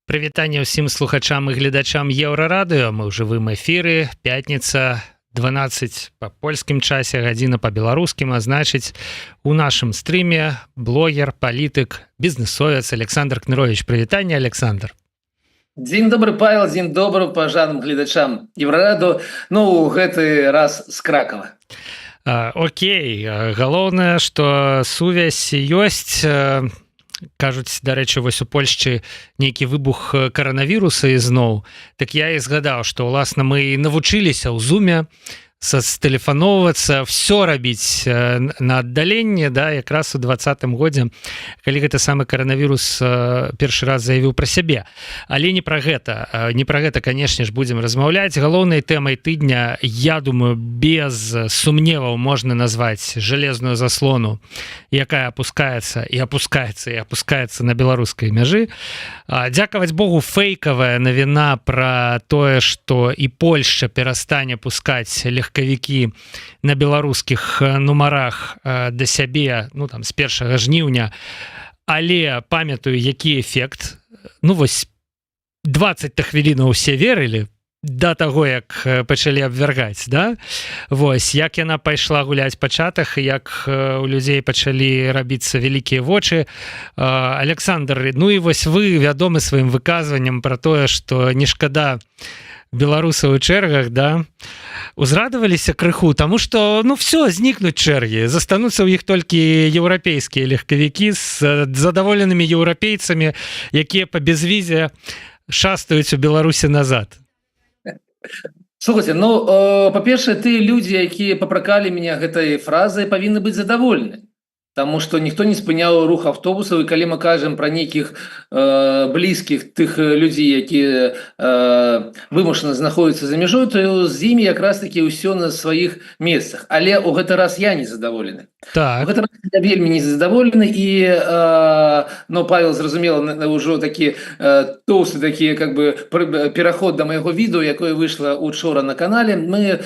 Прывітанне ўсім слухачам і гледачам Еўрарадыё. Мы ў жывым эфіры. Пятніца, 12 па польскім часе, гадзіна па беларускім, а значыць, у нашым стрыме блогер, палітык, бізнесовец Александр Кнырович. Прывітанне, Александр. Дзень добры, Павел, дзень добры пажаным гледачам Еўрарадыё. Ну, гэты раз з Кракава. Окей, галоўнае, што сувязь ёсць. Кажуць, дарэчы, вось у Польшчы нейкі выбух каранавіруса ізноў. Так я і згадаў, што ўласна мы навучыліся ў зуме стэлефаноўвацца, все рабіць на аддаленне, да, якраз у 2020 годзе, калі гэты самы каранавірус першы раз заявіў пра сябе. Але не пра гэта, канешне ж, будзем размаўляць. Галоўнай тэмай тыдня, я думаю, без сумневаў можна назваць жалезную заслону, якая апускаецца на беларускай мяжы. Дзякаваць Богу, фейкавая навіна пра тое, што і Польшча перастане пускаць легкавікі на беларускіх нумарах да сябе, ну там з 1 жніўня, але памятаю, які эфект. Ну вось 20 хвілінаў усе верылі да таго, як пачалі абвяргаць, да? Вось, як яна пайшла гуляць па чатах, як у людзей пачалі рабіцца вялікія вочы. Александр, ну і вось вы вядомы сваім выказваннем пра тое, што не шкада беларусаў у чэргах, да? Узрадаваліся крыху, таму што, ну, все, знікнуць чэргі, застануцца ў іх толькі еўрапейскія легкавікі з задаволенымі еўрапейцамі, якія па безвізе шастаюць у Беларусі назад. Слухайте, ну, па-першае, тыя людзі, якія папракалі мяне гэтай фразай, павінны быць задаволены. Таму што ніхто не спыняў рух аўтобусаў, і калі мы кажам пра нейкіх блізкіх тых людзей, якія вымушана знаходзяцца за мяжой, то з імі якраз такі ўсё на сваіх месцах. Але ў гэты раз я не задаволены. Так. У гэты раз я вельмі не задаволены, і ну, Павел, зразумела, ўжо такі тоўсты такі, как бы, пераход да майго відэо, якое выйшла учора на канале. Мы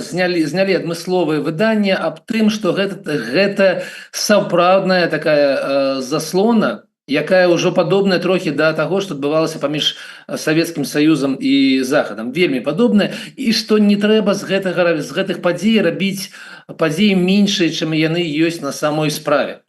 знялі адмысловае выданне аб тым, што гэта сапраўдная такая заслона, якая ўжо падобная трохі да таго, што адбывалася паміж Савецкім Саюзам і Захадам. Вельмі падобная, і што не трэба з гэтых падзей рабіць падзеі меншыя, чым яны ёсць на самой справе.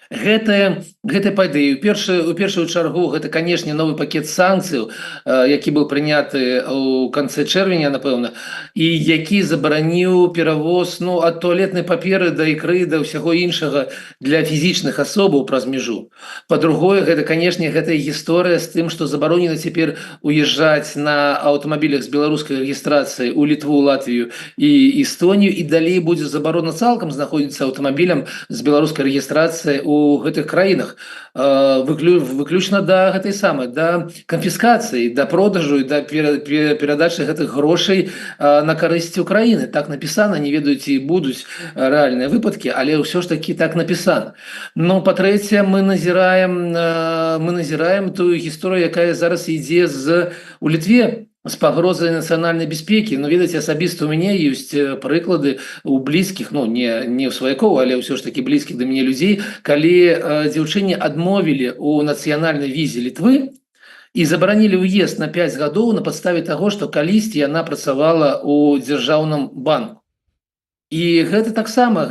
Гэтая падзея, у першую чаргу, гэта, канешне, новы пакет санкцыяў, які быў прыняты ў канцы чэрвеня, напэўна, і які забараніў перавоз, ну, ад туалетнай паперы да ікры, да ўсяго іншага для фізічных асобаў праз мяжу. Па-другое, гэта, канешне, гэтая гісторыя з тым, што забаронена цяпер уязджаць на аўтамабілях з беларускай рэгістрацыяй у Літву, Латвію і Эстонію, і далей будзе забарона цалкам знаходзіцца аўтамабілям з беларускай рэгістрацыяй у гэтых краінах, выключна да гэтай самай, да канфіскацыі, да продажу і да перадачы гэтых грошай на карысць Украіны. Так напісана, не ведаю, ці будуць рэальныя выпадкі, але ўсё ж такі так напісана. Но, па-трэцяе, мы назіраем тую гісторыю, якая зараз ідзе у Літве, з пагрозай нацыянальнай бяспекі. Ну, ведаеце, асабіста у мяне ёсць прыклады у блізкіх, ну, не ў сваякоў, але ўсё ж такі блізкіх да мяне людзей, калі дзяўчыне адмовілі ў нацыянальнай візе Літвы і забаранілі ўезд на 5 гадоў на падставе таго, што калісьці яна працавала ў дзяржаўным банку. І гэта таксама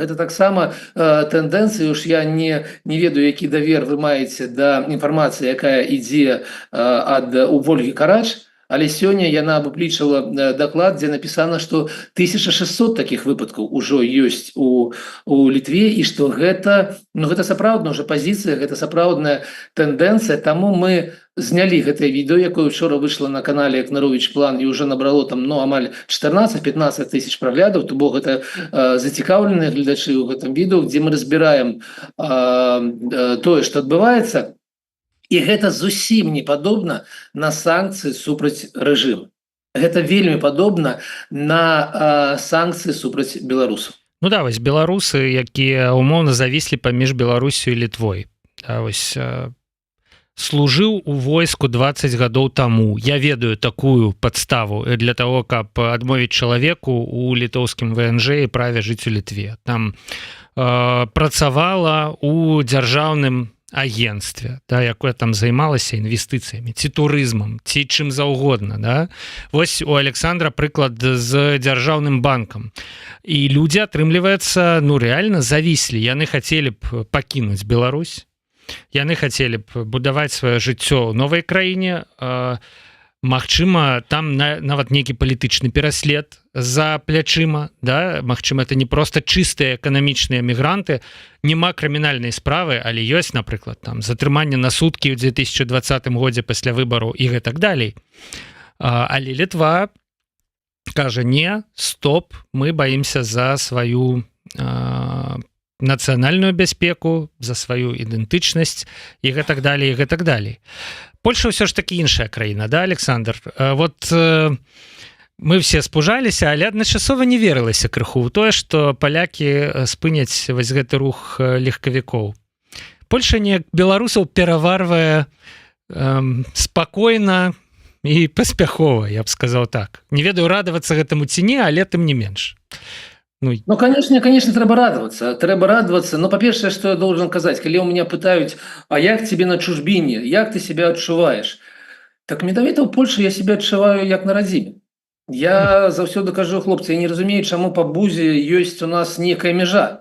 тэндэнцыя, уж я не ведаю, які давер вы маеце да інфармацыі, якая ідзе у Вольгі Карач, але сёння яна апублічыла даклад, дзе напісана, што 1600 такіх выпадкаў ужо ёсць у Літве, і што гэта сапраўдная ўжо пазіцыя, гэта сапраўдная тэндэнцыя. Таму мы знялі гэтае відэо, якое учора выйшла на канале Кнырович План, і ўжо набрало там, ну, амаль 14-15 тысяч праглядаў, то бок гэта зацікаўленыя гледачы ў гэтым відэо, дзе мы разбіраем тое, што адбываецца. І гэта зусім не падобна на санкцыі супраць рэжыму. Гэта вельмі падобна на санкцыі супраць беларусаў. Ну да, вось беларусы, якія умоўна завіслі паміж Беларусю і Літвой. Вось служыў у войску 20 гадоў таму. Я ведаю такую падставу для того, каб адмовіць чалавеку у літоўскім ВНЖ і праве жыць у Літве. Там працавала у дзяржаўным агенстве, да, якое там займалася інвестыцыямі ці турызмам ці чым заўгодна, да? Вось у Александра прыклад з дзяржаўным банкам, і людзі, атрымліваецца, ну рэальна завіслі, яны хацелі б пакінуць Беларусь, яны хацелі б будаваць сваё жыццё ў новай краіне, магчыма там нават нейкі палітычны пераслед за плячыма, да? Магчыма это не просто чыстыя эканамічныя мігранты, няма крымінальнай справы, але ёсць, напрыклад, там затрыманне на суткі ў 2020 годзе пасля выбараў і гэтак далей. Але Літва кажа: не, стоп, мы баімся за сваю нацыянальную бяспеку, за сваю ідэнтычнасць і гэтак далей, і гэтак далей. Польша ўсё ж таки іншая краіна, да, Александр? Вот мы все спужаліся, але адначасова не верылася крыху ў тое, што палякі спыняць вось гэты рух легкавікоў. Польша неяк беларусаў пераварвае спакойна і паспяхова, я б сказаў так. Не ведаю, радавацца гэтаму ці не, але тым не менш. Ну, конечно, трэба радоваться. Но, по-перше, что я должен сказать, когда у меня пытают: а як тебе на чужбине, як ты себя отчуваешь? Так менавіта ў Польше я себя адчуваю як на радзіме. Я заўсёды кажу: хлопцы, я не разумею, чаму па бузе ёсць у нас некая мяжа.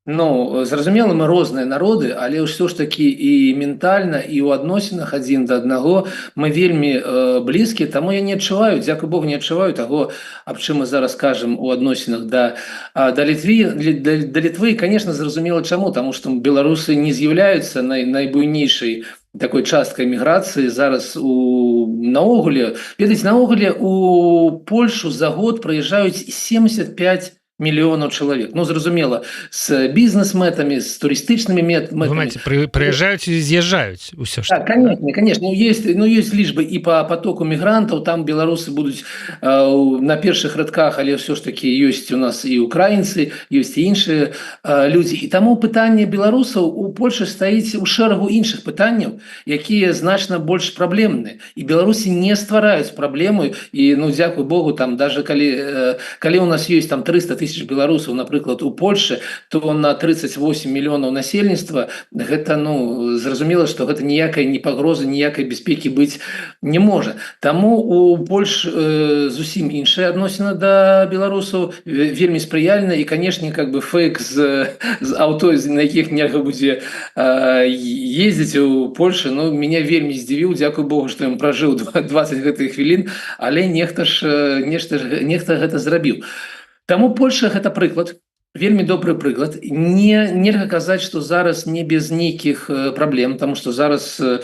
Ну, зразумела, мы розныя народы, але ўсё ж таки і ментальна, і ў адносінах адзін да аднаго мы вельмі блізкія, таму я не адчуваю, дзякуй Богу, не адчуваю таго, аб чым мы зараз кажам у адносінах да Літвы. І, конечно, зразумела чаму, таму што беларусы не з'яўляюцца найбуйнейшай такой часткай міграцыі зараз наогуле. Ведаеце, наогуле у Польшу за год прыязджаюць 75 миллионов человек. Ну, зразумела, с бизнес-мэтами, с туристичными мэтами. Вы знаете, приезжают и съезжают. Да, конечно. Есть лишь бы и по потоку мигрантов, там белорусы будут на первых радках, але все ж таки есть у нас и украинцы, есть и іншие люди. И тому питание белорусов у Польши стоит у шэрагу іншых питанняў, якія значно больше проблемные. И белорусы не ствараюць проблему. И, ну, дзякуй Богу, там даже коли у нас есть там 300 000 беларусаў, напрыклад, у Польше, то на 38 миллионов насельніцтва гэта, ну, зразумела, што гэта ніякай не пагрозы, ніякай бяспекі быць не можа. Таму у Польши зусім іншая адносіна да беларусаў, вельмі спрыяльна, і, канешне, как бы фейк з аўто, на якіх нельга будзе ездзіць у Польше, ну, меня вельмі здзівіў, дзякуй Богу, што ён пражыў 20 гэтых хвілін, але нехта гэта зрабіў. Таму Польша гэта прыклад, вельмі добры прыклад. Нельга казаць, што зараз не без нейкіх праблем, таму што зараз у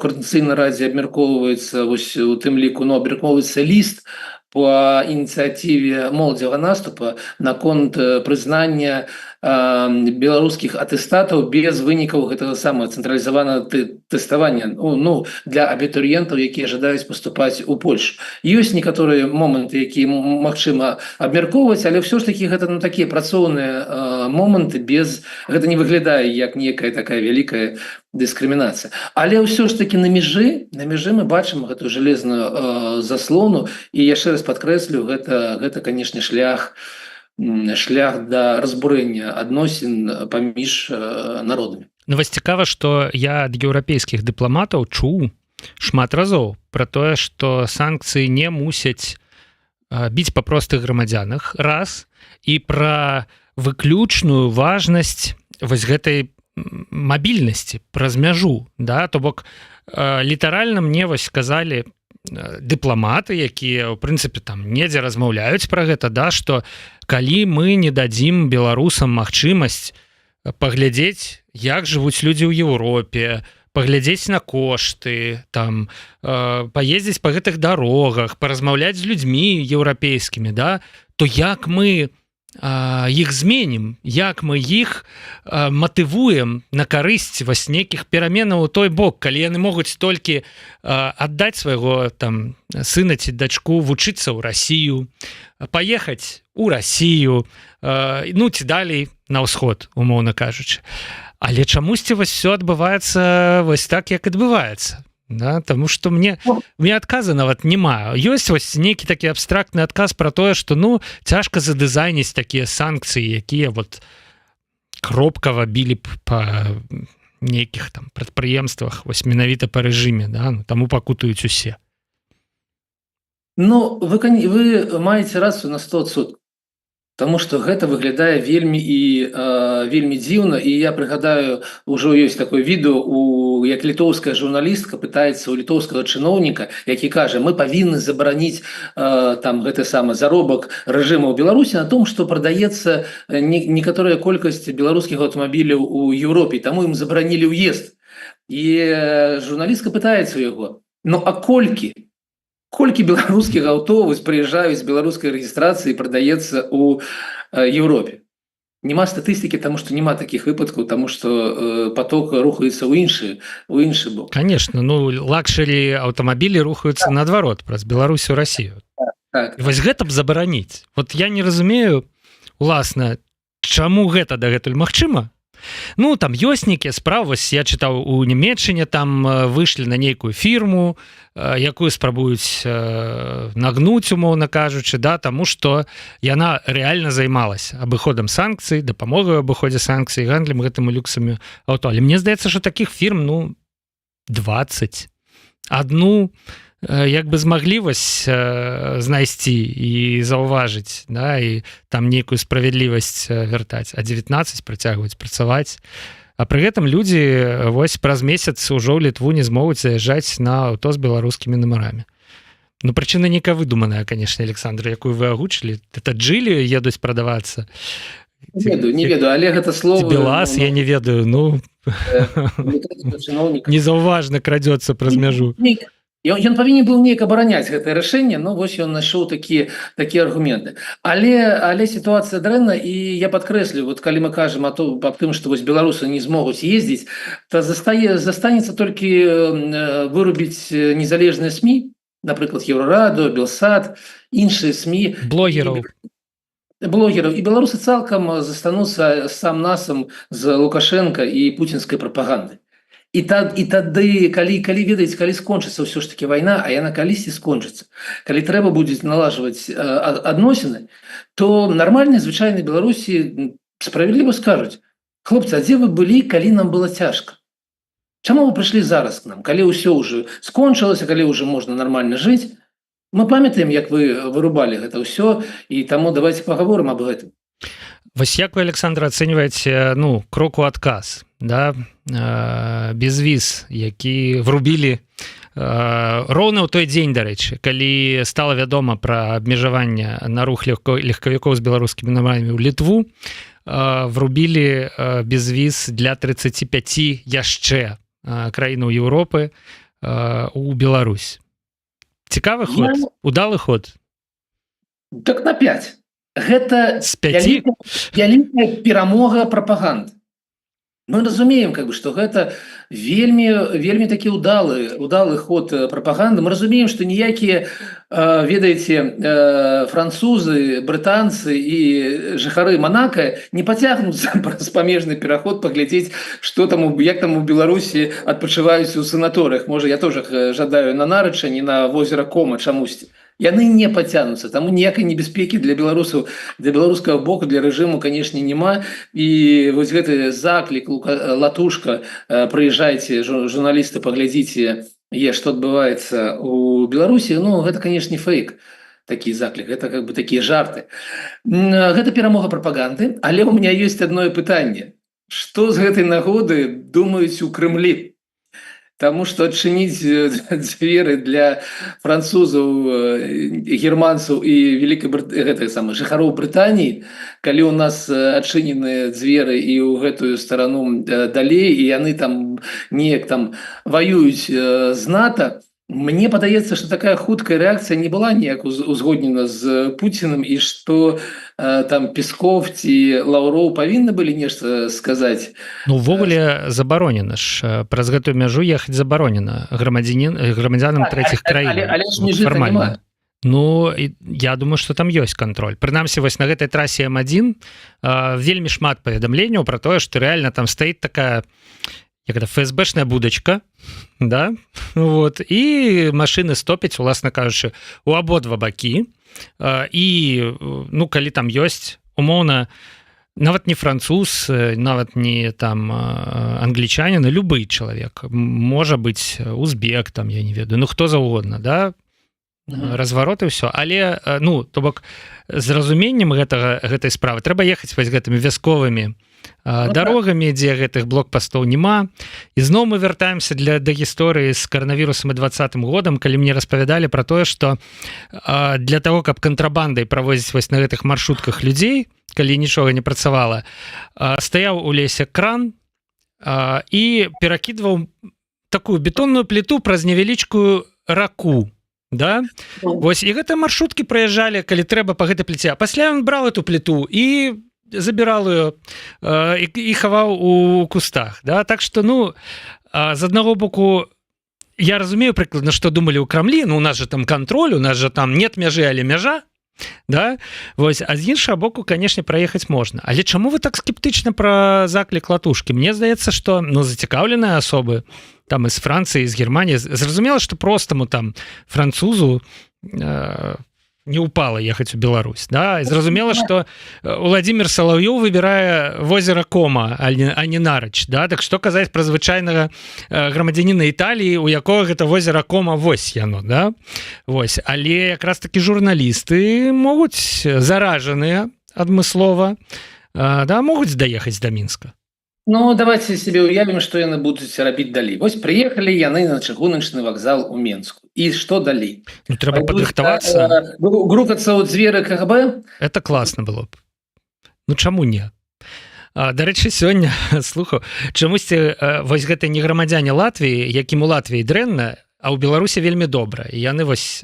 Коордынацыйнай радзе абмяркоўваецца, вось у тым ліку, абмяркоўваецца ліст по инициативе молодого наступа наконт прызнання беларускіх атэстатаў без вынікаў гэтага самого цэнтралізаванага тэставання, ну, для абітурыентаў, якія жадаюць паступаць у Польшу. Ёсць некаторыя моманты, якія магчыма абмяркоўваць, але ўсё ж такі гэта, ну, такія працоўныя моманты, без гэта не выглядае як некая такая вялікая дыскрымінацыя. Але ўсё ж такі на мяжы мы бачым гэтую жалезную заслону, і яшчэ раз падкрэслю, гэта, канешне, шлях да разбурэння адносін паміж народамі. Ну, вось цікава, што я ад еўрапейскіх дыпламатаў чуў шмат разоў пра тое, што санкцыі не мусяць біць па простых грамадзянах, раз, і пра выключную важнасць вось гэтай мабільнасці праз мяжу, да, то бок літаральна мне вось сказалі дыпламаты, якія ў прынцыпе там недзе размаўляюць пра гэта, да, што калі мы не дадзім беларусам магчымасць паглядзець, як жывуць людзі ў Еўропе, паглядзець на кошты, там паездзіць па гэтых дарогах, паразмаўляць з людзьмі еўрапейскімі, да, то як мы іх зменім, як мы іх матывуем на карысць вось нейкіх пераменаў у той бок, калі яны могуць толькі аддаць свайго там сына ці дачку вучыцца ў Расію, паехаць у Расію, ну ці далей на ўсход, умоўна кажучы. Але чамусьці вось все адбываецца вось так, як адбываецца. Да, тому что мне адказа нават няма. Ёсць вось нейкі такі абстрактны адказ пра тое, што, ну, цяжка задызайніць такія санкцыі, якія вот кропкава білі б па нейкіх там прадпрыемствах вось менавіта па рэжыме, да? Ну, таму пакутаюць усе. Ну, вы маеце рацыю на 100%. Таму што гэта выглядае вельмі вельмі дзіўна, і я прыгадаю, ужо ёсць такое відэо, як літоўская журналістка пытаецца ў літоўскага чыноўніка, які кажа: мы павінны забараніць там гэты самы заробак рэжыма ў Беларусі на том, што прадаецца некаторая колькасць беларускіх аўтамабіляў у Еўропе, таму ім забаранілі ўезд. І журналістка пытаецца ў яго: ну а колькі беларускіх аўто прыязджаюць з беларускай рэгістрацыі і прадаецца ў Еўропе? Няма статыстыкі, таму што няма такіх выпадкаў, таму што поток рухаецца ў іншы бок. Конечно, ну лакшэрі аўтамабілі рухаюцца наадварот праз Беларусь у Расію. Так. Вось гэта б забараніць. Вот я не разумею, уласна, чаму гэта дагэтуль магчыма. Ну, там ёсць нейкія справы, я чытаў у Нямецчыне, там выйшлі на нейкую фірму, якую спрабуюць нагнуць, умоўна кажучы, да, таму што яна рэальна займалася абыходам санкцый, дапамогай у абыходзе санкцый, гандлем гэтымі люксамі аўто. Але мне здаецца, што такіх фірм, ну, 20. Адну як бы змаглі вось знайсці і заўважыць, да, і там нейкую справядлівасць вяртаць, а 19 працягваюць працаваць. А пры гэтым людзі вось праз месяц ужо ў Літву не змогуць заязджаць на аўто з беларускімі нумарамі. Ну, прычына нейкая выдуманая, канешне, Александр, якую вы агучылі. Это Джылі едуць прадавацца. Не ведаю, але гэта слово... Белас, я не ведаю, ну... Незаўважна крадзецца праз мяжу. Ён павінен быў неяк абараняць гэтае рашэнне, но вось ён знайшоў такія аргументы. Але сітуацыя дрэнна, і я падкрэслю, вот калі мы кажам аб тым, што вось беларусы не змогуць ездзіць, то застанецца толькі вырубіць незалежныя СМІ, напрыклад, Еўрарадыё, Белсат, іншыя СМІ. Блогераў. І беларусы цалкам застануцца сам-насам з Лукашенка і пуцінскай прапаганды. І тады, калі ведаеце, калі скончыцца ўсё ж такі вайна, а яна калісьці скончыцца, калі трэба будзе налажваць адносіны, то нармальныя звычайныя беларусі справядліва скажуць: хлопцы, а дзе вы былі, калі нам было цяжка? Чаму вы прыйшлі зараз к нам, калі ўсё ўжо скончылася, калі ўжо можна нармальна жыць? Мы памятаем, як вы вырубалі гэта ўсё, і таму давайте пагаворым аб гэтым. Вось як вы, Александр, ацэньваеце, ну, крок у адказ, да, безвіз, які врубілі роўна ў той дзень, дарэчы, калі стала вядома пра абмежаванне на рух легкавікоў з беларускімі нумарамі ў Літву, врубілі безвіз для 35 яшчэ краінаў Еўропы у Беларусь. Цікавы ход? Удалы ход? Так на 5. Гэта з 5? вялікая перамога прапаганды. Мы разумеем, што гэта вельмі такі удалы ход прапаганды. Мы разумеем, што ніякія, ведаеце, французы, брытанцы і жыхары Монака не пацягнуцца праз памежны пераход паглядзець, як там у Беларусі адпачываюць у санаторыях. Можа, я тоже жадаю на Нарыча, не на возера Кома чамусьці. Яны не пацягнуцца, таму ніякай небяспекі для беларусаў, для беларускага боку, для рэжыму, канешне, няма. І вось гэты заклік Латушка: прыязджайце, журналісты, паглядзіце, што адбываецца у Беларусі. Ну, гэта, канешне, фейк, такі заклік, гэта такія жарты. Гэта перамога прапаганды, але у меня ёсць адно пытанне: што з гэтай нагоды думаюць у Крымлі? Таму што адчыніць дзверы для французаў, германцаў і жыхароў Брытаніі, калі ў нас адчынены дзверы і ў гэтую старану далей, і яны там неяк там ваююць з НАТО, мне падаецца, што такая хуткая рэакцыя не была ніяк узгоднена з Пуціным, і што там Песков ці Лаўроў павінны былі нешта сказаць. Ну, увогуле забаронена ж. Праз гэтую мяжу ехаць забаронена грамадзянам трэціх краін. Але ж межы няма. Ну, я думаю, што там ёсць кантроль. Прынамсі, вось на гэтай трасе М1 вельмі шмат паведамленняў пра тое, што рэальна там стаіць такая ФСБшная будачка, да? Вот. І машыны стопяць, уласна кажучы, у абодва бакі. І, ну, калі там ёсць, умоўна, нават не француз, нават не там англічанин, любы чалавек, можа быць узбек, там я не ведаю, ну хто заўгодна, да, развароты ўсё, але ну то бок з разуменнем гэтай справы трэба ехаць вось гэтымі вясковымі дарогамі, дзе гэтых блокпастоў няма. І зноў мы вяртаемся да гісторыі з каранавірусам і 20-м годам, калі мне распавядалі пра тое, што для таго, каб кантрабандай правозіць вось на гэтых маршрутках людзей, калі нічога не працавала, стаяў у лесе кран і перакідваў такую бетонную пліту праз невялічкую раку. Да? Вось, і гэтыя маршруткі праязджалі, калі трэба па гэтай пліце. А пасля ён браў эту пліту і забірал ее і хаваў у кустах, да? Так што ну з аднаго боку я разумею прыкладна, што думалі ў Крамлі, ну у нас же там кантроль, у нас же там нет мяжы, але мяжа, да? Вось, а з іншага боку, канешне, праехаць можна. Але чаму вы так скептычна пра заклік Латушкі? Мне здаецца, што ну зацікаўленыя асобы там з Францыі, з Германії, зразумела, што простаму там французу не упала ехаць у Беларусь, да? І зразумела, што Владимир Соловьёв выбірае возера Кома, а не Нарач, да? Так што казаць пра звычайнага грамадзяніна Італіі, у якога гэта возера Кома, вось яно, да? Вось, але якраз такі журналісты могуць заражаныя адмыслова, да, могуць даехаць да Мінска. Ну, давайте себе уявим, что яны будуць рабіць далей. Вось приехали яны на чыгуначны вакзал у Менску. І што далей? Ну, трэба падрыхтавацца. Грукацца ў дзверы КГБ? Это класна было б. Ну, чаму не? Дарэчы, сёння, слухаў, чамусьці вось гэты не грамадзяне Латвіі, якім у Латвіі дрэнна, а ў Беларусі вельмі добра. І яны вось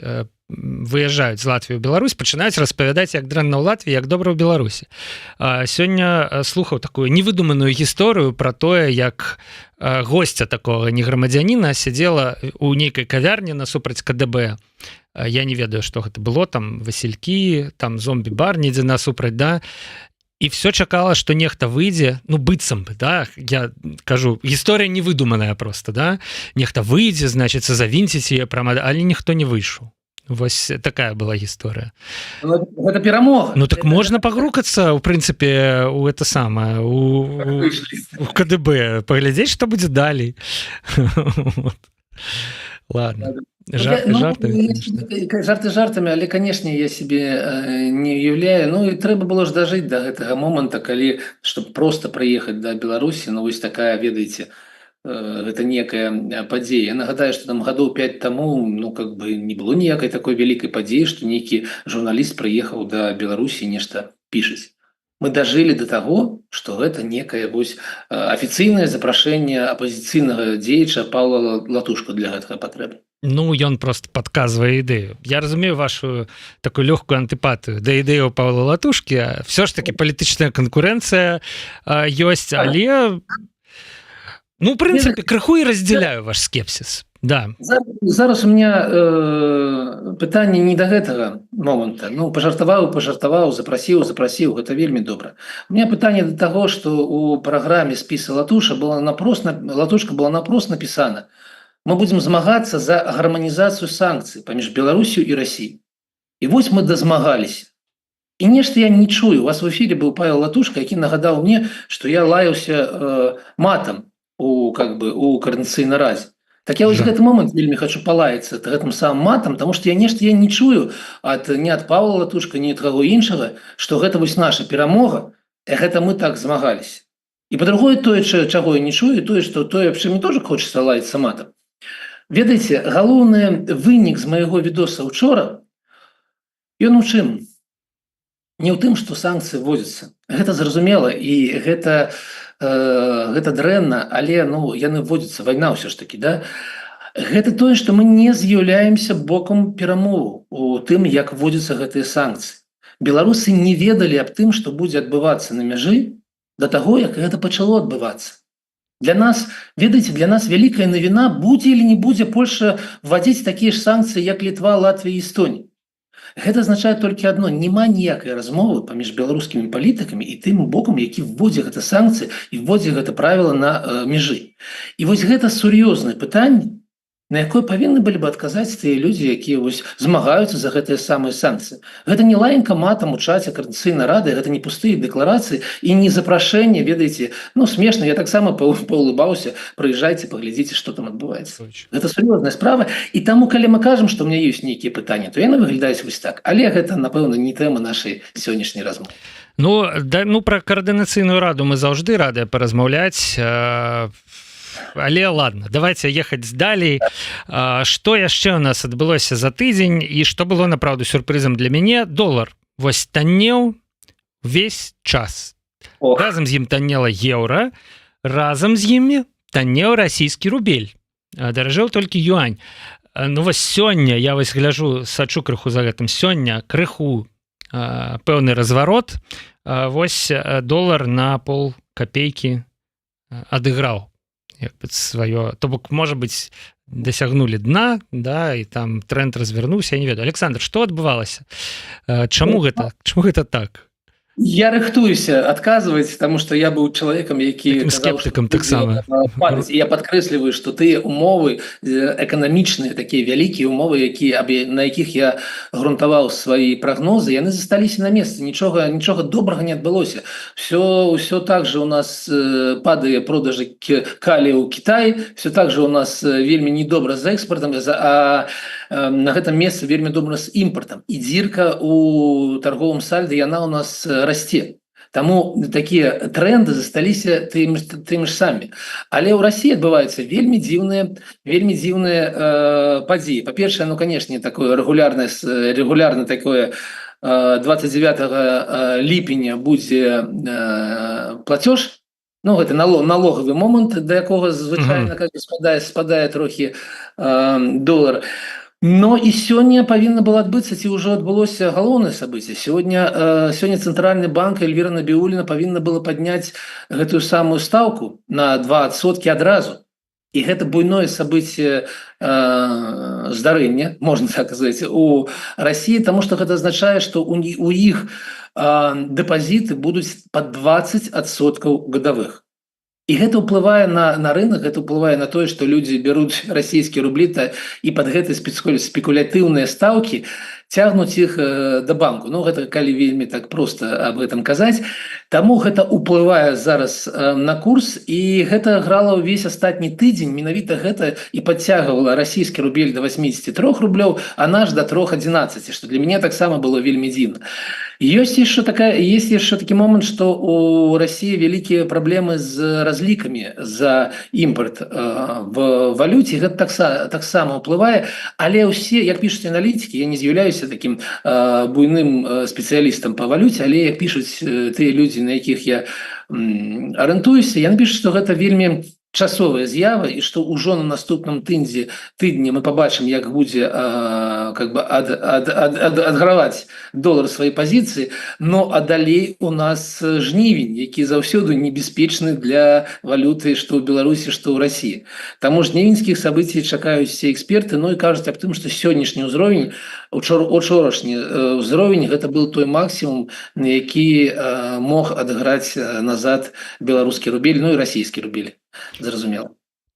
выязджаюць з Латвіі ў Беларусь, пачынаюць распавядаць, як дрэнна ў Латвіі, як добра ў Беларусі. Сёння слухаў такую невыдуманую гісторыю пра тое, як госця такога неграмадзяніна сядзела ў нейкай кавярні насупраць КДБ. Я не ведаю, што гэта было, там васількі, там зомбі-бар недзе насупраць, да, і все чакала, што нехта выйдзе, ну быццам бы, да, я кажу, гісторыя невыдуманая просто, да, нехта выйдзе, значыцца, завінціць яе прама, але ніхто не выйшаў. Вось такая была гісторыя. Гэта перамога. Ну так можна пагрукацца, у прынцыпе, у это самае, у КДБ, паглядзець, што будзе далей. Ладно. Жарты жартамі, але, канешне, я себе не уяўляю. Ну і трэба было ж дажыць да гэтага моманта, калі, чтобы просто прыехаць да Беларусі, ну вось такая, ведаеце, гэта некая падзея. Я нагадаю, што там гадоў 5 таму, ну как бы не было ніякай такой вялікай падзеі, што нейкі журналіст прыехаў да Беларусі і нешта пішаць. Мы дажылі да таго, што гэта некае вось афіцыйнае запрашэнне апазіцыйнага дзеяча Паўла Латушка для гэтага патрэбы. Ну, ён просто падказвае ідэю. Я разумею вашу такую лёгкую антыпатыю да ідэю Паўла Латушкі. Все ж таки палітычная канкурэнцыя ёсць, але ну, в прынцыпе, крыху і раздзяляю ваш скепсіс. Да. Зараз у меня пытанне не да гэтага моманта. Ну, пажартаваў, запрасіў, гэта вельмі добра. У меня пытанне да таго, што у праграме спіса Латушка была напрост напісана: мы будзем змагацца за гарманізацыю санкцый паміж Беларусю і Расіяй. І вось мы дазмагаліся. І нешта я не чую. У вас в эфире быў Павел Латушка, які нагадаў мне, што я лаяўся матам у координацыйнай разе. Так я вось гэты момант вельмі хочу палаяцца гэтым самым матам, таму што я не чую не ад Павла Латушка, ні ад каго іншага, што гэта вось наша перамога, гэта мы так змагаліся. І па-другое, тое, чаго я не чую, тое, што тое, аб чым мне тоже хочацца лаяцца матам. Ведаеце, галоўны вынік з майго відоса ўчора, ён у чым? Не ў тым, што санкцыі вводзяцца. Гэта зразумела, і гэта дрэнна, але ну, яны вводзяцца, вайна ўсё ж такі, да? Гэта тое, што мы не з'яўляемся бокам перамоваў у тым, як вводзяцца гэтыя санкцыі. Беларусы не ведалі аб тым, што будзе адбывацца на мяжы да таго, як гэта пачало адбывацца. Для нас, ведаеце, для нас вялікая навіна, будзе или не будзе Польша вводзіць такія ж санкцыі, як Літва, Латвія і Эстонія. Гэта азначае толькі адно: няма ніякай размовы паміж беларускімі палітыкамі і тым бокам, які вводзе гэта санкцыі і вводзе гэта правіла на мяжы. І вось гэта сур'ёзнае пытанне, на якой павінны былі бы адказаць тыя людзі, якія вось змагаюцца за гэтыя самыя санкцыі. Гэта не лаянка матам у чаце Координацыйнай рады, гэта не пустыя дэкларацыі і не запрашэнне, ведаеце, ну смешна, я таксама паўлыбаўся, прыязджайце, паглядзіце, што там адбываецца. Гэта сур'ёзная справа, і таму калі мы кажам, што ў мяне ёсць нейкія пытанні, то яны выглядаюць вось так, але гэта, напэўна, не тэма нашай сённяшняй размовы. Ну пра Координацыйную раду мы заўжды радыя паразмаўляць, але ладно, давайте ехаць далей. Што яшчэ у нас адбылося за тыдзень і што было направду сюрпрызам для мяне? Долар вось таннеў увесь час. Разам з ім таннела еўра, разам з імі таннеў расійскі рубель, даражэў толькі юань. Ну вось сёння я вось гляжу, сачу крыху за гэтым, сёння крыху пэўны разварот, вось долар на пол копейкі адыграў сваё, то бок, можа быць, дасягнулі дна, да, і там тренд развернуўся, я не ведаю. Александр, што адбывалася? Чаму гэта так? Я рыхтуюся адказваць, таму што я быў чалавекам, які скептыкам таксама. Я падкрэсліваю, што тыя умовы эканамічныя, такія вялікія умовы, на якіх я грунтаваў свае прагнозы, яны засталіся на месцы, нічога добрага не адбылося. Все так же у нас падае продажы калію ў Кітаі, все так же у нас вельмі недобра з экспартам, а на гэтым месцы вельмі добра з імпартам. І дзірка у торговым сальдзе, яна у нас расце. Таму такія тренды засталіся тымі ж самі. Але ў Расіі адбываюцца вельмі дзіўныя падзеі. Па-першае, ну, канешне, такое рэгулярна такое 29 ліпеня будзе платеж. Ну, гэта налогавы момант, да якога звычайна спадае трохі долар. Но і сёння павінна было адбыцца, ці ўжо адбылося галоўнае событие. Сёння Цэнтральны банк Эльвіра Набіуліна павінна было падняць гэтую самую стаўку на 2% адразу. І гэта буйное событие здарэння, можна так сказаць, у Расіі, таму што гэта азначае, што у іх дэпазіты будуць пад 20% гадавых. І гэта ўплывае на рынок, гэта ўплывае на тое, што людзі бяруць расійскія рублі і пад гэтыя спекулятыўныя стаўкі цягнуць іх да банку. Ну, гэта калі вельмі так проста аб гэтым казаць. Таму гэта ўплывае зараз на курс, і гэта грала ўвесь астатні тыдзень, менавіта гэта і падцягвала расійскі рубель да 83 рублёў, а наш да 3,11, што для мяне таксама было вельмі дзіўна. Есть еще такой момент, что у России великие проблемы с разликами за импорт в валюте. Это так само уплывает. Але все, как пишут аналитики, я не являюсь таким буйным специалистом по валюте, але как пишут те люди, на яких я ориентуюсь, я напишу, что это вельмі часовая з'ява, і што ўжо на наступным тыдні мы пабачым, як будзе адграваць долар свае пазіцыі, но а далей у нас жнівень, які заўсёды небяспечны для валюты што ў Беларусі, што ў Расіі. Таму жнівеньскіх событий чакаюць все эксперты, ну і кажуць аб тым, што сённяшні ўзровень, учорашні ўзровень, гэта был той максімум, на які мог адыграць назад беларускі рубель, ну і расійскі рубель. Зразумела.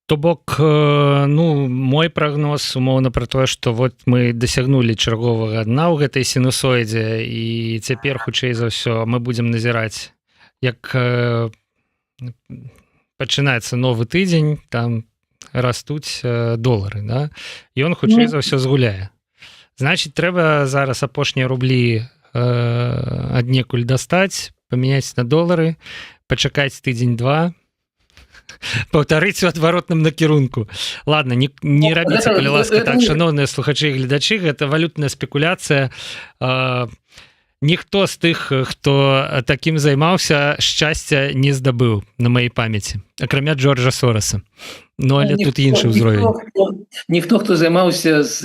То бок, ну, мой прагноз умоўна пра тое, што вот мы дасягнулі чарговага дна ў гэтай сінусоідзе, і цяпер, хутчэй за ўсё, мы будзем назіраць, як пачынаецца новы тыдзень, там растуць долары, да? Ён, хутчэй за ўсё, згуляе. Значыць, трэба зараз апошнія рублі аднекуль дастаць, памяняць на долары, пачакаць тыдзень-два, паўтарыць у адваротным накірунку. Ладно, не рабіце, калі ласка, так, шановныя слухачы і гледачы, гэта валютная спекуляцыя. Ніхто з тых, хто такім займаўся, шчасця не здабыў на маёй памяці, акрамя Джорджа Сороса. Ну, але тут іншы ўзровень. Ніхто, хто займаўся з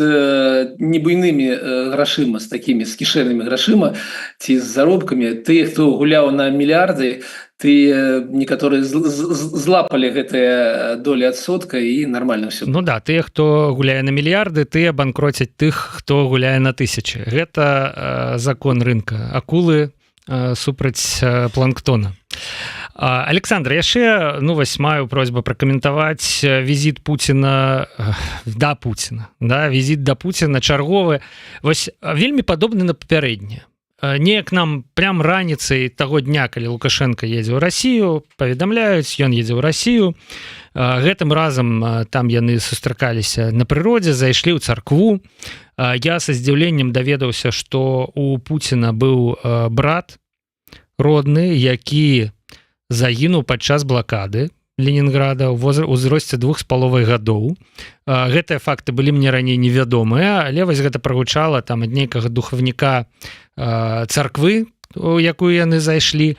небуйнымі грашыма, з кішэрнымі грашыма ці з заробкамі, тыя, хто гуляў на мільярды, некаторыя злапалі гэтыя долі адсотка і нармальна ўсё. Ну да, тыя, хто гуляе на мільярды, тыя банкроцяць тых, хто гуляе на тысячы. Гэта закон рынка. Акулы супраць планктона. Александр, яшчэ вось маю просьбу пракаментаваць візіт Пуціна да Пуціна, да, візіт да Пуціна чарговы вось вельмі падобны на папярэдні. Неяк нам прям раніцай таго дня, калі Лукашенко едзе ў Расію, паведамляюць, ён едзе ў Расію. Гэтым разам там яны сустракаліся на прыродзе, зайшлі ў царкву. Я са здзіўленнем даведаўся, што у Пуціна быў брат родны, які загінуў падчас блакады Ленінграда ў узросце 2,5 гадоў. Гэтыя факты былі мне раней невядомыя, але вось гэта прагучала там ад нейкага духавніка царквы, у якую яны зайшлі.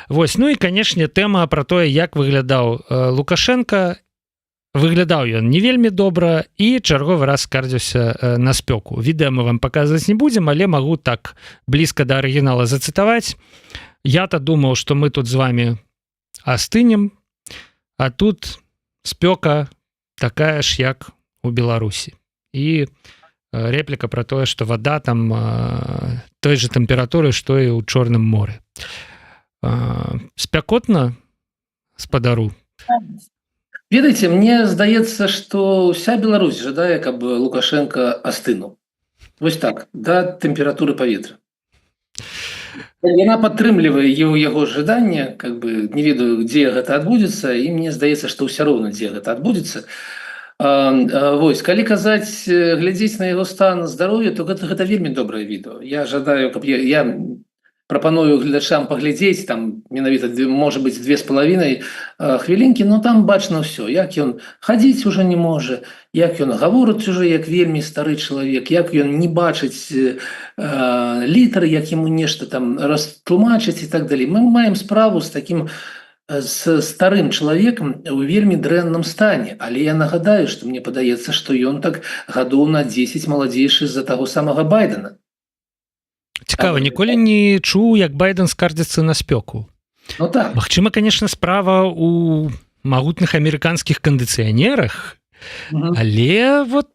Вось, ну і, канешне, тэма пра тое, як выглядаў Лукашенко. Выглядаў ён не вельмі добра і чарговы раз скардзіўся на спёку. Відэа мы вам паказваць не будзем, але магу так блізка да арыгінала зацытаваць. Я-то думаў, што мы тут з вами астынем, а тут спёка такая ж, як у Беларусі. І репліка пра тое, што вада там той же тэмпературы, што і ў Чорным моры. Спякотна, спадару? Ведаеце, мне здаецца, што ўся Беларусь жадае, каб Лукашенко астынуў. Вось так, да тэмпературы паветра. Яна падтрымлівае яго жаданне, как бы не ведаю, дзе гэта адбудзецца, і мне здаецца, што ўсё роўна, дзе гэта адбудзецца. Вось, калі казаць, глядзець на яго стан здароўя, то гэта вельмі добрае відэо. Я жадаю, каб я прапаную гледачам паглядзець, там менавіта, можа быць, 2,5 хвілінкі, но там бачна ўсё, як ён хадзіць ужо не можа, як ён гаворыць ужо як вельмі стары чалавек, як ён не бачыць літары, як яму нешта там растлумачыць і так далей. Мы маем справу з такім старым чалавекам у вельмі дрэнным стане, але я нагадаю, што мне падаецца, што ён так гадоў на 10 маладзейшы з-за таго самага Байдена. Цікава, ніколі не чуў, як Байден скардзіцца на спёку. Ну так. Магчыма, конечно, справа у магутных амерыканскіх кандыцыянерах, але вот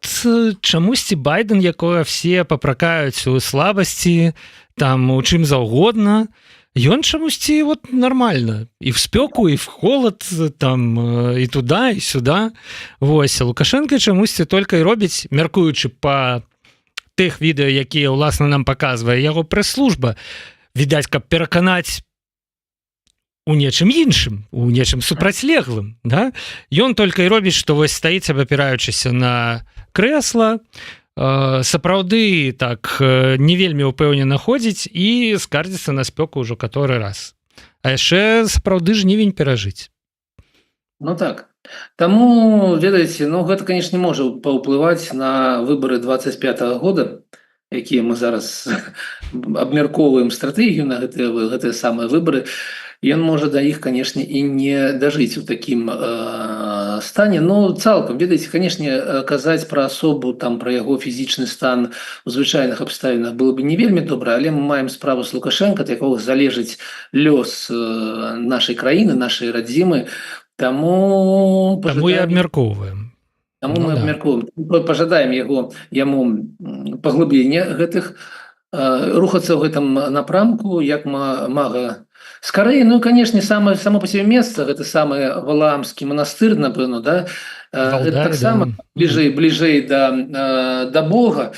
чамусьці Байден, якога все папракаюць у слабасці, там у чым заўгодна, ён чамусьці вот нормально. І в спёку, і в холод, там і туда, і сюда. Вось, Лукашенко чамусьці толькі і робіць, мяркуючы па тых відэо, якія, уласна, нам паказвае яго прэс-служба, відаць, каб пераканаць у нечым іншым, у нечым супрацьлеглым, да? Ён толькі і робіць, што вось стаіць, абапіраючыся на крэсла, сапраўды так не вельмі ўпэўнена ходзіць і скардзіцца на спёку ўжо каторы раз. А яшчэ сапраўды жнівень перажыць. Ну так. Таму, ведаеце, ну гэта, конечно, не можа паўплываць на выбары 25-го года, якія мы зараз абмяркоўваем стратэгію на гэтыя самыя выбары. Ён можа да іх, конечно, і не дажыць у такім стане. Ну, цалкам, ведаеце, конечно, казаць пра асобу, там, пра яго фізічны стан у звычайных абставінах было бы не вельмі добра, але мы маем справу з Лукашенко, ад якога залежыць лёс нашай краіны, нашай радзімы. Таму і абмяркоўваем. Таму мы абмяркоўваем. Пажадаем яму паглыблення гэтых, рухацца ў гэтым напрамку, як мага скорей. Ну, конечно, само по себе месца, гэта самы Валаамскі манастыр, напэўна, да? Гэта таксама бліжэй да Бога.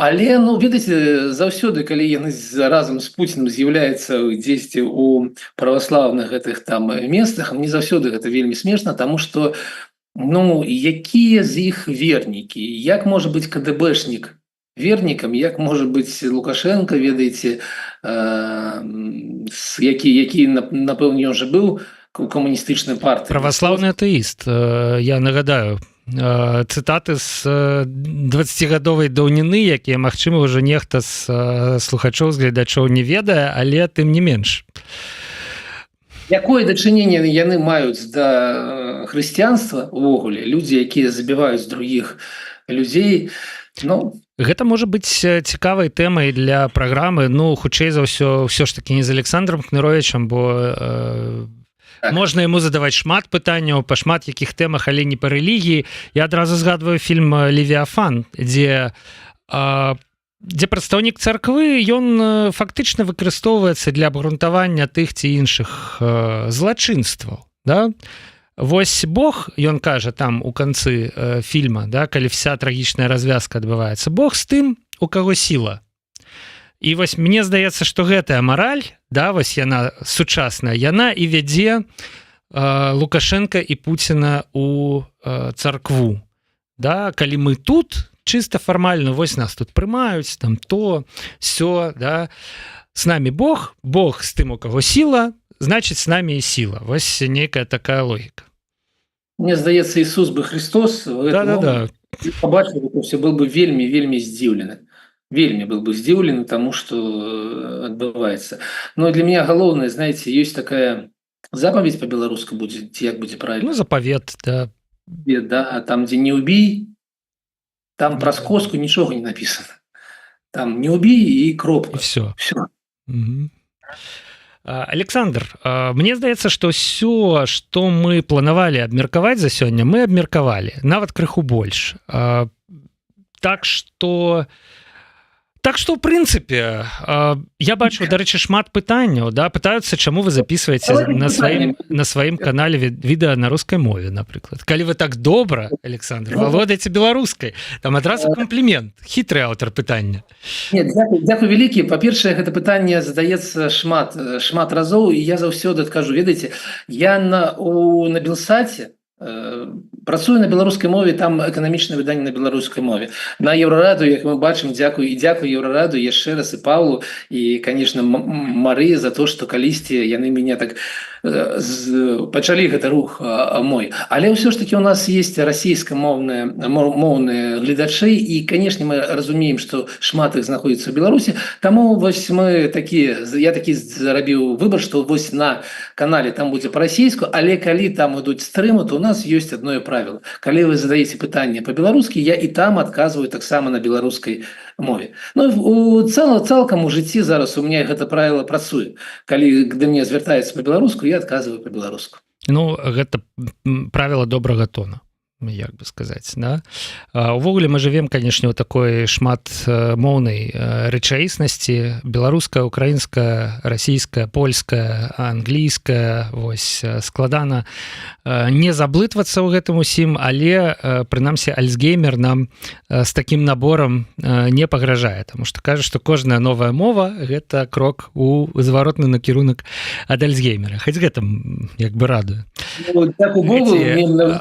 Але, ну, ведаеце, заўсёды, калі яны разам з Пуцінам з'яўляецца дзесьці ў праваслаўных гэтых там месцах, мне заўсёды гэта вельмі смешна, таму што, ну, якія з іх вернікі? Як можа быць КДБшнік вернікам, як можа быць Лукашенко, ведаеце, які напэўне, ён жа быў у камуністычнай партыі. Праваслаўны атэіст, я нагадаю. Цытаты з 20гадовай даўніны, якія, магчыма, ўжо нехта з слухачоў, з гледачоў не ведае, але тым не менш. Якое дачыненне яны маюць да хрысціянства увогуле? Людзі, якія забіваюць другіх людзей, ну... Гэта можа быць цікавай тэмай для праграмы, ну, хутчэй за ўсё ж такі не з Александром Хныровічам, бо... Можна яму задаваць шмат пытанняў па шмат якіх тэмах, але не па рэлігіі. Я адразу згадваю фільм «Левіафан», дзе дзе прадстаўнік царквы ён фактычна выкарыстоўваецца для абгрунтавання тых ці іншых злачынстваў, да? Вось Бог, ён кажа там у канцы фільма, да, калі вся трагічная развязка адбываецца, Бог з тым, у каго сіла. І вось мне здаецца, што гэтая мараль, да, вось яна сучасная, яна і вядзе Лукашенка і Пуціна у царкву. Да? Калі мы тут, чыста фармальна, вось нас тут прымаюць, там то, сё, да? З намі Бог, Бог з тым, у каго сіла, значыць, з намі і сіла. Вось нейкая такая логіка. Мне здаецца, Ісус бы Христос побачыў гэта ўсё, был бы вельмі здзіўлены. Вельмі был бы здзіўлены тому, что адбываецца. Но для меня галоўнае, знаете, есть такая заповедь по-беларуску будзе, ці як будзе правильно? Ну, заповед, да. Да, там, дзе не убій, там пра скоску нічога не написано. Там не убій і кропка. І все. Все. Угу. Александр, мне здаецца, што ўсё, што мы планавалі абмеркаваць за сёння, мы абмеркавалі, нават крыху больш. Так што, ў прынцыпе, я бачу, дарэчы, шмат пытанняў, да, пытаюцца, чаму вы записываеце на сваім канале відэа на рускай мове, напрыклад. Калі вы так добра, Александр, валодаеце беларускай, там адразу комплімент, хітры аўтар пытання. Нет, дзякуй вялікі. Па-першае, гэта пытанне задаецца шмат разоў, і я заўсёды адкажу, ведаеце, я на Белсаце працую на беларускай мове, там эканамічнае выданне на беларускай мове. На Еўрараду, як мы бачым, дзякуй Еўрараду яшчэ раз і Павлу, і, конечно, Марыі за то, што калісьці яны мяне так пачалі гэты рух мой. Але ўсё ж таки у нас есть расійскамоўныя гледачы, і, конечно, мы разумеем, што шмат іх знаходзіцца ў Беларусі, таму вось я такі зрабіў выбар, што вось на канале там будзе па-расійску, але калі там ідуць стрымы, то у нас ёсць адное правіло. Калі вы задаеце пытанне па-беларускі, я і там адказваю таксама на беларускай мове. Ну, цалкам у жыцці зараз у мяне гэта правіла працуе. Калі да мне звяртаецца па-беларуску, я адказваю па-беларуску. Ну, гэта правіла добрага тона, як бы сказаць, да? Увогуле мы жывем, канешне, у такой шматмоўнай рэчаіснасці: беларуская, украінская, расійская, польская, англійская. Вось складана не заблытвацца ў гэтым усім, але прынамсі альцгеймер нам з такім наборам не пагражае, таму што кажа, што кожная новая мова гэта крок у зваротны накірунак ад альцгеймера. Хоць гэта як бы радуе. Дзякуй Богу,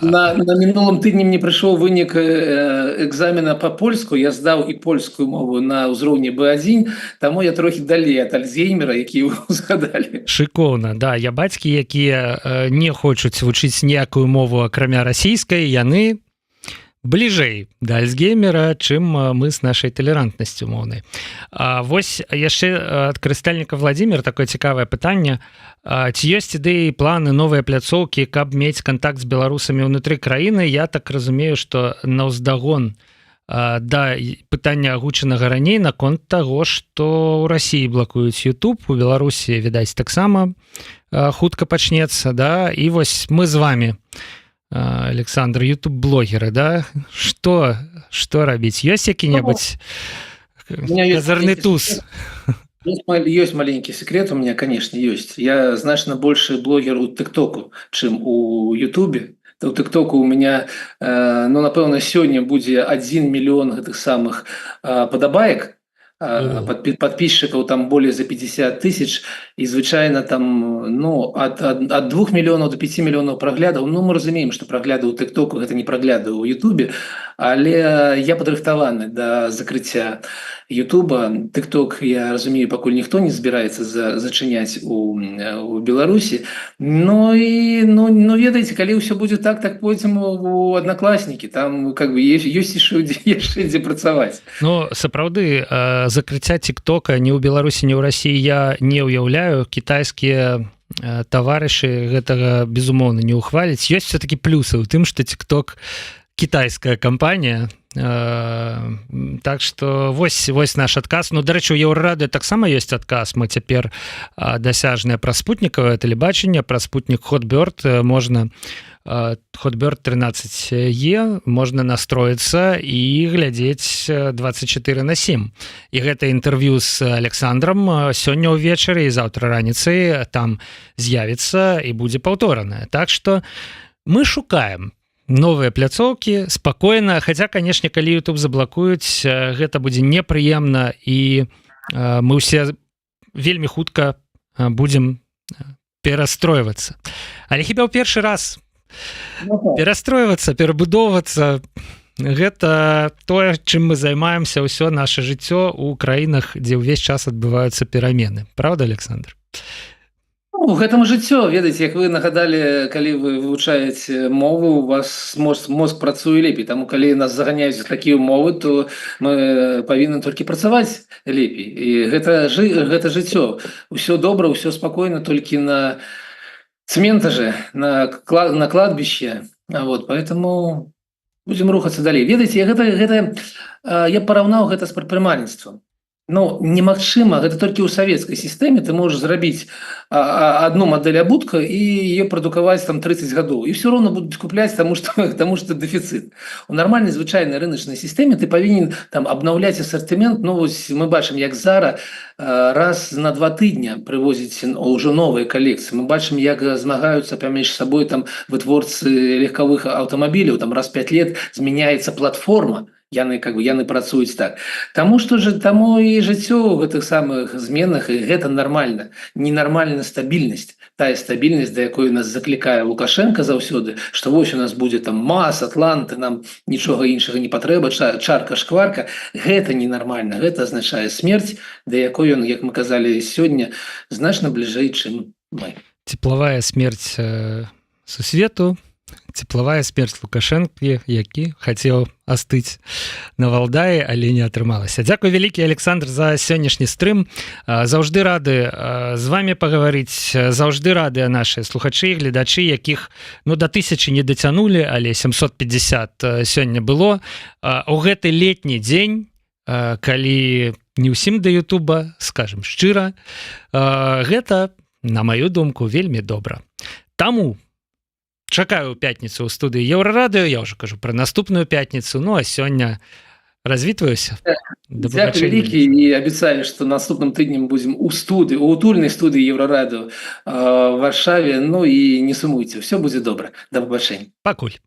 на мінулым тыдні мне прыйшоў вынік экзамена па-польску, я здаў і польскую мову на ўзроўні B1, таму я трохі далей ад альцгеймера, які вы узгадалі. Шыкоўна, да. Я бацькі, якія не хочуць вучыць ніякую мову акрамя расійскай, яны бліжэй да альцгеймера, чым мы з нашай талерантнасцю моўнай. Вось яшчэ ад карыстальніка Владзімир такое цікавае пытанне: ці ёсць ідэі, планы, новыя пляцоўкі, каб мець кантакт з беларусамі ўнутры краіны? Я так разумею, што наўздагон да пытання агучанага раней наконт таго, што ў Расіі блакуюць YouTube, у Беларусі, відаць, таксама хутка пачнецца, да? І вось мы з вами, Александр, YouTube-блогеры, да? Што рабіць? Ёсць які-небудзь казарны туз? Есть маленький секрет у меня, конечно, есть. Я значно больше блогер у ТикТоку, чым у Ютубе. У ТикТоку у меня, ну, напэўна, сёння будзе 1 мільён гэтых самых падабаек, подписчиков там более за 50 тысяч, и звычайно там, ну, от 2 миллионов до 5 миллионов проглядов. Ну, мы разумеем, что прогляды у ТикТоку это не прогляды у Ютубе, але я падрыхтаваны до закрыцця Ютуба. ТикТок, я разумею, пакуль ніхто не збіраецца зачыняць у Беларусі. Ну, ведаеце, калі ўсё будзе так пойдзем у Одноклассники, там как бы ёсць яшчэ дзе працаваць. Ну, сапраўды, закрыцця ТикТока ні ў Беларусі, ні ў Расіі я не ўяўляю. Кітайскія таварышы гэтага, безумоўна, не ухваляць. Ёсць все-таки плюсы ў тым, што TikTok кітайская кампанія. Так што вось наш адказ. Ну, дарэчы, у Еўрарадыё таксама ёсць адказ. Мы цяпер дасяжныя праз спутнікавае тэлебачанне, праз спутнік Hotbird можна Hotbird 13E можна настроіцца і глядзець 24/7. І гэта інтэрв'ю з Александром сёння ўвечары і заўтра раніцай там з'явіцца і будзе паўторанае. Так што мы шукаем новыя пляцоўкі спакойна, хаця, канешне, калі YouTube заблакуюць, гэта будзе непрыемна і мы ўсе вельмі хутка будзем перастройвацца. Але хіба ў першы раз перастройвацца, перабудоўвацца гэта тое, чым мы займаемся ўсё наше жыццё ў краінах, дзе ўвесь час адбываюцца перамены. Правда, Александр? Гэтаму жыццё, ведаеце, як вы нагадалі, калі вы вывучаеце мову, у вас мозг працуе лепей. Таму калі нас заганяюць такія умовы, то мы павінны толькі працаваць лепей. І гэта жыццё. Усё добра, усё спакойна, толькі на цментаже, на кладбище. Поэтому будем рухацца далей. Ведаеце, я параўнаў гэта з прадпрымальніцтвам. Немагчыма, гэта толькі ў савецкай сістэме ты можаш зрабіць одну модель абутка і ее прадукаваць там 30 гадоў. І все равно будуць купляць, таму што дэфіцыт. У нармальнай звычайнай рыначнай сістэме ты павінен там абнаўляць асартымент. Мы бачым, як Zara раз на 2 тыдня прывозіць ўжо новыя калекцыі. Мы бачым, як змагаюцца паміж сабой там вытворцы легкавых аўтамабіляў, там раз 5 лет змяняецца платформа. Яны працуюць так. Таму і жыццё ў гэтых самых зменах, і гэта нармальна. Ненармальна стабільнасць. Тая стабільнасць, да якой нас заклікае Лукашенко заўсёды, што вось у нас будзе там Мас, Атланты, нам нічога іншага не патрэба, чарка, шкварка. Гэта ненармальна. Гэта азначае смерць, да якой ён, як мы казалі сёння, значна бліжэй, чым мы. Цеплавая смерць сусвету, цеплавая смерць Лукашэнкі, які хацеў астыць на Валдаі, але не атрымалася. Дзякуй вялікі, Александр, за сённяшні стрым. Заўжды рады з вами пагаварыць, заўжды рады нашыя слухачы і гледачы, якіх до 1000 не дацянулі, але 750 сёння было. У гэты летні дзень, калі не ўсім да Ютуба, скажем шчыра, гэта, на маю думку, вельмі добра. Таму чакаю ў пятніцу ў студыі Еўрарадыё, я ўжо кажу пра наступную пятніцу, а сёння развітваюся. Дзякуй вялікі, і абяцаю, што наступным тыднем будзем у утульнай студыі Еўрарадыё в Варшаве, і не сумуйце, ўсё будзе добра. Да пабачэння. Пакуль.